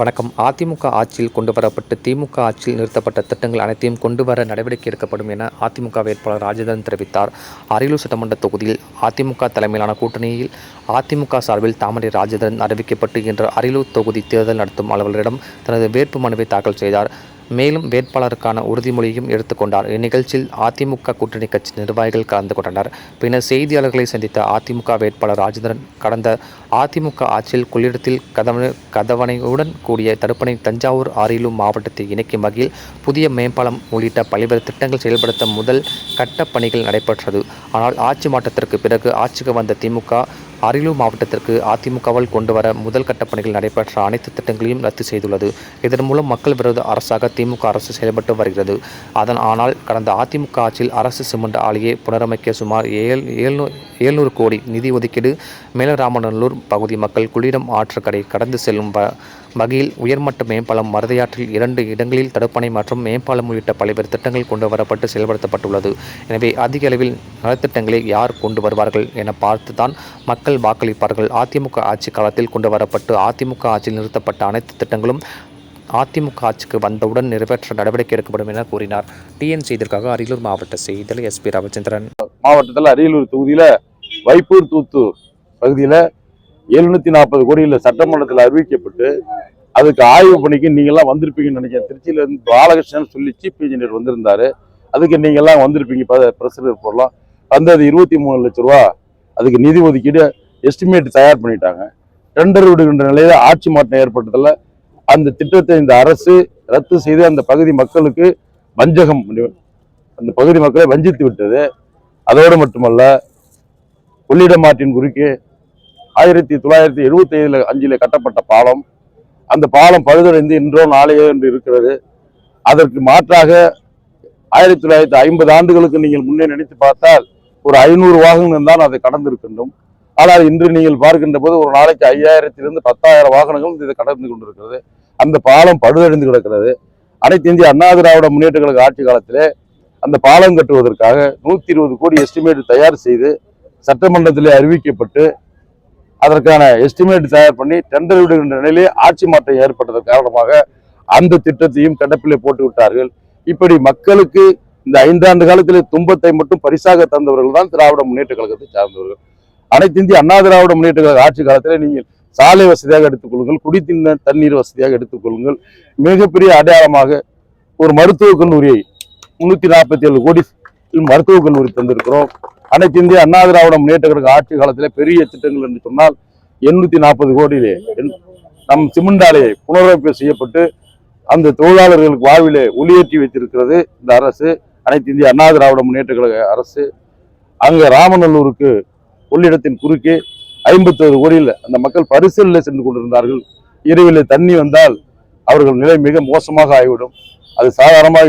வணக்கம். அதிமுக ஆட்சியில் கொண்டுவரப்பட்டு திமுக ஆட்சியில் நிறுத்தப்பட்ட திட்டங்கள் அனைத்தையும் கொண்டுவர நடவடிக்கை எடுக்கப்படும் என அதிமுக வேட்பாளர் ராஜேந்திரன் தெரிவித்தார். அரியலூர் சட்டமன்ற தொகுதியில் அதிமுக தலைமையிலான கூட்டணியில் அதிமுக சார்பில் தாமரை ராஜேந்திரன் அறிவிக்கப்பட்டு இன்று அரியலூர் தொகுதி தேர்தல் நடத்தும் அலுவலரிடம் தனது வேட்பு மனுவை தாக்கல் செய்தார். மேலும் வேட்பாளருக்கான உறுதிமொழியும் எடுத்துக்கொண்டார். இந்நிகழ்ச்சியில் அதிமுக கூட்டணி கட்சி நிர்வாகிகள் கலந்து கொண்டனர். பின்னர் செய்தியாளர்களை சந்தித்த அதிமுக வேட்பாளர் ராஜேந்திரன், கடந்த அதிமுக ஆட்சியில் கொள்ளிடத்தில் கதவணையுடன் கூடிய தடுப்பணை, தஞ்சாவூர் அரியலூர் மாவட்டத்தை இணைக்கும் வகையில் புதிய மேம்பாலம் உள்ளிட்ட பல்வேறு திட்டங்கள் செயல்படுத்த முதல் கட்ட பணிகள் நடைபெற்றது. ஆனால் ஆட்சி மாற்றத்திற்கு பிறகு ஆட்சிக்கு வந்த திமுக அரியலூர் மாவட்டத்திற்கு அதிமுகவால் கொண்டுவர முதல் கட்ட பணிகள் நடைபெற்ற அனைத்து திட்டங்களையும் ரத்து செய்துள்ளது. இதன் மூலம் மக்கள் விரோத அரசாக திமுக அரசு செயல்பட்டு வருகிறது. ஆனால் கடந்த அதிமுக ஆட்சியில் அரசு சிமெண்ட் ஆலையை புனரமைக்க சுமார் 700 கோடி நிதி ஒதுக்கீடு, மேலராமநல்லூர் பகுதி மக்கள் கொள்ளிடம் ஆற்றுக்கரை கடந்து செல்லும் வகையில் உயர்மட்ட மேம்பாலம், மருதையாற்றில் 2 இடங்களில் தடுப்பணை மற்றும் மேம்பாலம் உள்ளிட்ட பல்வேறு திட்டங்கள் கொண்டு வரப்பட்டு செயல்படுத்தப்பட்டுள்ளது. எனவே அதிக அளவில் நலத்திட்டங்களை யார் கொண்டு வருவார்கள் என பார்த்துதான் மக்கள் வாக்களிப்பார்கள். அதிமுக ஆட்சி காலத்தில் கொண்டு வரப்பட்டு அதிமுக ஆட்சியில் நிறுத்தப்பட்ட அனைத்து திட்டங்களும் அதிமுக ஆட்சிக்கு வந்தவுடன் நிறைவேற்ற நடவடிக்கை எடுக்கப்படும் என கூறினார். டிஎன் செய்திற்காக அரியலூர் மாவட்ட செய்தியாளர் SP ரவிச்சந்திரன். மாவட்டத்தில் அரியலூர் தொகுதியில வைப்பூர் தூத்தூர் பகுதியில 740 கோடியில் சட்டமன்றத்தில் அறிவிக்கப்பட்டு அதுக்கு ஆய்வு பணிக்கு நீங்கள்லாம் வந்திருப்பீங்கன்னு நினைக்கிறேன். திருச்சியில இருந்து பாலகிருஷ்ணன் சொல்லி சீஃப் இன்ஜினியர் வந்திருந்தாரு. அதுக்கு நீங்கள்லாம் வந்திருப்பீங்க. பிரசிடர் போடலாம் வந்தது 23 லட்சம் ரூபா. அதுக்கு நிதி ஒதுக்கீடு எஸ்டிமேட் தயார் பண்ணிட்டாங்க. டெண்டர் விடுகின்ற நிலையில ஆட்சி மாற்றம் ஏற்பட்டதில் அந்த திட்டத்தை இந்த அரசு ரத்து செய்து அந்த பகுதி மக்களுக்கு வஞ்சகம், அந்த பகுதி மக்களை வஞ்சித்து விட்டது. அதோடு மட்டுமல்ல, கொள்ளிடம் ஆற்றின் குறுக்கே 1975 கட்டப்பட்ட பாலம், அந்த பாலம் பழுதடைந்து இன்றோ நாளையோ என்று இருக்கிறது. அதற்கு மாற்றாக 1950 ஆண்டுகளுக்கு நீங்கள் முன்னே நினைத்து பார்த்தால் ஒரு 500 வாகனங்கள் தான் அதை கடந்திருக்கின்றோம். ஆனால் இன்று நீங்கள் பார்க்கின்ற போது ஒரு நாளைக்கு 5000 to 10,000 வாகனங்கள் இதை கடந்து கொண்டிருக்கிறது. அந்த பாலம் பழுதடைந்து கிடக்கிறது. அனைத்து இந்திய அண்ணா திராவிட முன்னேற்ற கழக ஆட்சி காலத்திலே அந்த பாலம் கட்டுவதற்காக 120 கோடி எஸ்டிமேட் தயார் செய்து சட்டமன்றத்திலே அறிவிக்கப்பட்டு அதற்கான எஸ்டிமேட் தயார் பண்ணி டெண்டர் விடுகின்ற நிலையிலே ஆட்சி மாற்றம் ஏற்பட்டதன் காரணமாக அந்த திட்டத்தையும் கிடப்பிலே போட்டு விட்டார்கள். இப்படி மக்களுக்கு இந்த 5 ஆண்டு காலத்திலே துன்பத்தை மட்டும் பரிசாக தந்தவர்கள் தான் திராவிட முன்னேற்ற கழகத்தை சார்ந்தவர்கள். அனைத்து இந்திய அண்ணா திராவிட முன்னேற்ற கழக ஆட்சி காலத்திலே நீங்கள் சாலை வசதியாக எடுத்துக்கொள்ளுங்கள், குடித்தின தண்ணீர் வசதியாக எடுத்துக்கொள்ளுங்கள். மிகப்பெரிய அடையாளமாக ஒரு மருத்துவக் கல்லூரியை 347 கோடி மருத்துவக் கல்லூரி தந்திருக்கிறோம். அனைத்து இந்திய அண்ணா திராவிட முன்னேற்ற கழக ஆட்சி காலத்திலே பெரிய திட்டங்கள் என்று சொன்னால் 840 கோடியிலே நம் சிமெண்ட் ஆலையை புனரமைப்பு செய்யப்பட்டு அந்த தொழிலாளர்களுக்கு வாழ்விலே ஒளியேற்றி வைத்திருக்கிறது இந்த அரசு, அனைத்து இந்திய அண்ணா திராவிட முன்னேற்ற கழக அரசு. அங்க ராமநல்லூருக்கு கொள்ளிடத்தின் குறுக்கே 51 கோடியில் அந்த மக்கள் பரிசலில் சென்று கொண்டிருந்தார்கள். இரவில் தண்ணி வந்தால் அவர்கள் நிலை மிக மோசமாக ஆகிவிடும். அது சாதாரணமாக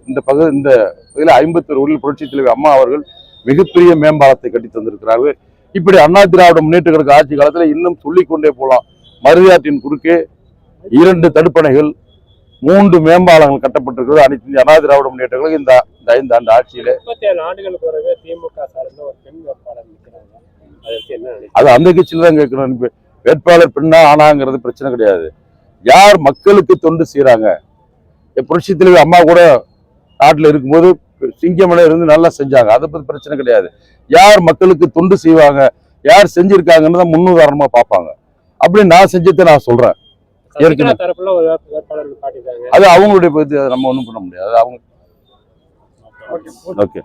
இந்த பகுதியில் 51 கோடியில் புரட்சித் தலைவர் அம்மா அவர்கள் மிகப்பெரிய மேம்பாலத்தை கட்டி தந்திருக்கிறார்கள். இப்படி அண்ணா திராவிட முன்னேற்ற கழக ஆட்சி காலத்தில் இன்னும் சொல்லிக்கொண்டே போகலாம். மருதையாற்றின் குறுக்கே 2 தடுப்பணைகள், 3 மேம்பாலங்கள் கட்டப்பட்டிருக்கிறது அனைத்து இந்திய அண்ணா திராவிட முன்னேற்ற கழகம் இந்த 5 ஆண்டு ஆட்சியிலே. 37 ஆண்டுகளுக்கு பிறகு திமுக சார்ந்த ஒரு பெண் வேட்பாளர் நிற்கிறாங்க. அது அந்த கட்சியில தான் கேட்கணும். வேட்பாளர் பெண்ணா ஆனாங்கிறது பிரச்சனை கிடையாது. யார் மக்களுக்கு தொண்டு செய்யறாங்க. புரட்சி தலைவர் அம்மா கூட நாட்டில் இருக்கும்போது சிங்கமலை இருந்து நல்லா செஞ்சாங்க. அதை பத்தி பிரச்சனை கிடையாது. யார் மக்களுக்கு தொண்டு செய்வாங்க, யார் செஞ்சிருக்காங்கன்னு தான் முன்னுதாரணமா பார்ப்பாங்க. அப்படி நான் செஞ்சதை நான் சொல்றேன். அது அவங்களுடைய நம்ம ஒன்றும் பண்ண முடியாது. அவங்க ஓகே.